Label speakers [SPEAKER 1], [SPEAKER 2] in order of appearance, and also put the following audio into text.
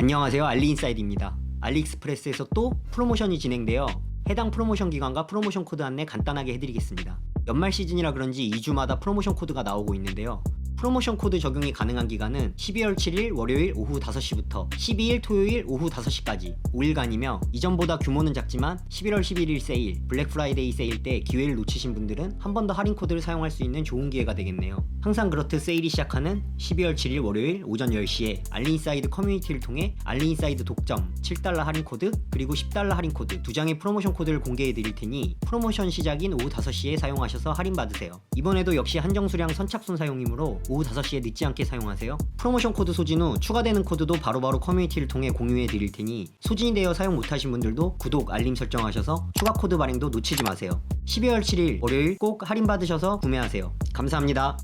[SPEAKER 1] 안녕하세요, 알리인사이드입니다. 알리익스프레스에서 또 프로모션이 진행되어 해당 프로모션 기간과 프로모션 코드 안내 간단하게 해드리겠습니다. 연말 시즌이라 그런지 2주마다 프로모션 코드가 나오고 있는데요. 프로모션 코드 적용이 가능한 기간은 12월 7일 월요일 오후 5시부터 12일 토요일 오후 5시까지 5일간이며 이전보다 규모는 작지만 11월 11일 세일, 블랙 프라이데이 세일 때 기회를 놓치신 분들은 한 번 더 할인 코드를 사용할 수 있는 좋은 기회가 되겠네요. 항상 그렇듯 세일이 시작하는 12월 7일 월요일 오전 10시에 알리인사이드 커뮤니티를 통해 알리인사이드 독점 7달러 할인 코드 그리고 10달러 할인 코드 두 장의 프로모션 코드를 공개해 드릴 테니 프로모션 시작인 오후 5시에 사용하셔서 할인 받으세요. 이번에도 역시 한정 수량 선착순 사용이므로 오후 5시에 늦지 않게 사용하세요. 프로모션 코드 소진 후 추가되는 코드도 바로바로 커뮤니티를 통해 공유해 드릴 테니 소진이 되어 사용 못하신 분들도 구독, 알림 설정하셔서 추가 코드 발행도 놓치지 마세요. 12월 7일 월요일 꼭 할인 받으셔서 구매하세요. 감사합니다.